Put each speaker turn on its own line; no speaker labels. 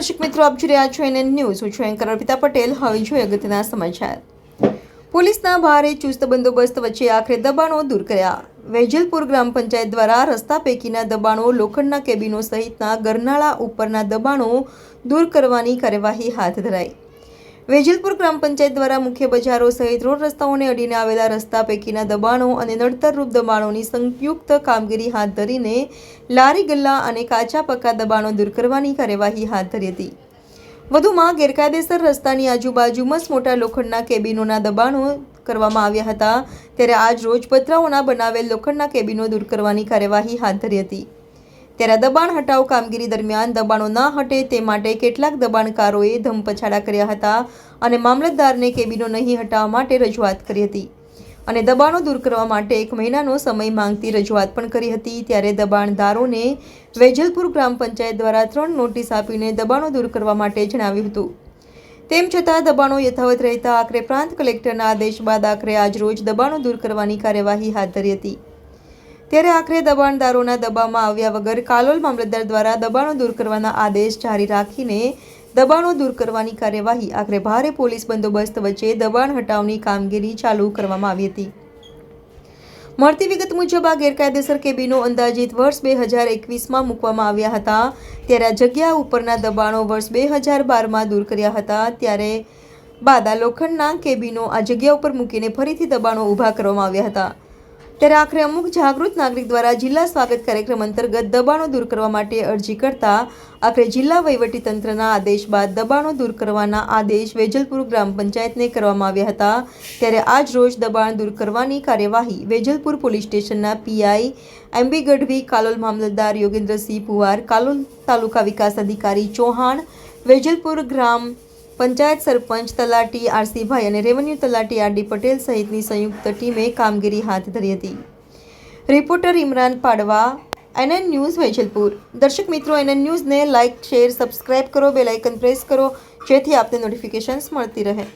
દર્શક મિત્રો, આપ જોઈ રહ્યા છો એનએન ન્યૂઝ. હું છું એન્કર અર્પિતા પટેલ. હવે જોઈએ અગત્યના સમાચાર. પોલીસના ભારે ચુસ્ત બંદોબસ્ત વચ્ચે આખરે દબાણો દૂર કર્યા. વેજલપુર ગ્રામ પંચાયત દ્વારા રસ્તા પૈકીના દબાણો, લોખંડના કેબિનો સહિતના ગરનાળા ઉપરના દબાણો દૂર કરવાની કાર્યવાહી હાથ ધરાઈ. વેજલપુર ગ્રામ પંચાયત દ્વારા મુખ્ય બજારો સહિત રોડ રસ્તાઓને અડીને આવેલા રસ્તા પૈકીના દબાણો અને નડતરરૂપ દબાણોની સંયુક્ત કામગીરી હાથ ધરીને લારી ગલ્લા અને કાચા પક્કા દબાણો દૂર કરવાની કાર્યવાહી હાથ ધરી હતી. વધુમાં ગેરકાયદેસર રસ્તાની આજુબાજુ મસમોટા લોખંડના કેબિનોના દબાણો કરવામાં આવ્યા હતા. ત્યારે આજ રોજ પતરાઓના બનાવેલ લોખંડના કેબિનો દૂર કરવાની કાર્યવાહી હાથ ધરી હતી. ત્યારે દબાણ હટાવ કામગીરી દરમિયાન દબાણો ન હટે તે માટે કેટલાક દબાણકારોએ ધમપછાડા કર્યા હતા અને મામલતદારને કેબિનો નહીં હટાવવા માટે રજૂઆત કરી હતી અને દબાણો દૂર કરવા માટે 1 મહિનાનો સમય માંગતી રજૂઆત પણ કરી હતી. ત્યારે દબાણદારોને વેજલપુર ગ્રામ પંચાયત દ્વારા 3 નોટિસ આપીને દબાણો દૂર કરવા માટે જણાવ્યું હતું. તેમ છતાં દબાણો યથાવત રહેતા આખરે પ્રાંત કલેક્ટરના આદેશ બાદ આખરે આજ રોજ દબાણો દૂર કરવાની કાર્યવાહી હાથ ધરી હતી. ત્યારે આખરે દબાણદારોના દબાવમાં આવ્યા વગર કાલોલ મામલતદાર દ્વારા દબાણો દૂર કરવાના આદેશ જારી રાખીને દબાણો દૂર કરવાની કાર્યવાહી આખરે ભારે પોલીસ બંદોબસ્ત વચ્ચે દબાણ હટાવની કામગીરી ચાલુ કરવામાં આવી હતી. મળતી વિગત મુજબ આ ગેરકાયદેસર કેબિનો અંદાજિત વર્ષ 2021માં મૂકવામાં આવ્યા હતા. ત્યારે આ જગ્યા ઉપરના દબાણો વર્ષ 2012માં દૂર કર્યા હતા. ત્યારે બાદ આ લોખંડના કેબિનો આ જગ્યા ઉપર મૂકીને ફરીથી દબાણો ઊભા કરવામાં આવ્યા હતા. ત્યારે આખરે અમુક જાગૃત નાગરિક દ્વારા જિલ્લા સ્વાગત કાર્યક્રમ અંતર્ગત દબાણો દૂર કરવા માટે અરજી કરતા આખરે જિલ્લા વહીવટીતંત્રના આદેશ બાદ દબાણો દૂર કરવાના આદેશ વેજલપુર ગ્રામ પંચાયતને કરવામાં આવ્યા હતા. ત્યારે આજ રોજ દબાણ દૂર કરવાની કાર્યવાહી વેજલપુર પોલીસ સ્ટેશનના પીઆઈ એમબી ગઢવી, કાલોલ મામલતદાર યોગેન્દ્રસિંહ પુવાર, કાલોલ તાલુકા વિકાસ અધિકારી ચૌહાણ, વેજલપુર ગ્રામ પંચાયત સરપંચ તલાટી આરસીભાઈ અને રેવન્યુ તલાટી આરડી પટેલ સહિતની સંયુક્ત ટીમે કામગીરી હાથ ધરી હતી. રિપોર્ટર ઇમરાન પાડવા, એનએન ન્યૂઝ વેજલપુર. દર્શક મિત્રો, એનએન ન્યૂઝને લાઇક, શેર, સબસ્ક્રાઇબ કરો, બેલ આઇકન પ્રેસ કરો જેથી આપને નોટિફિકેશન્સ મળતી રહે.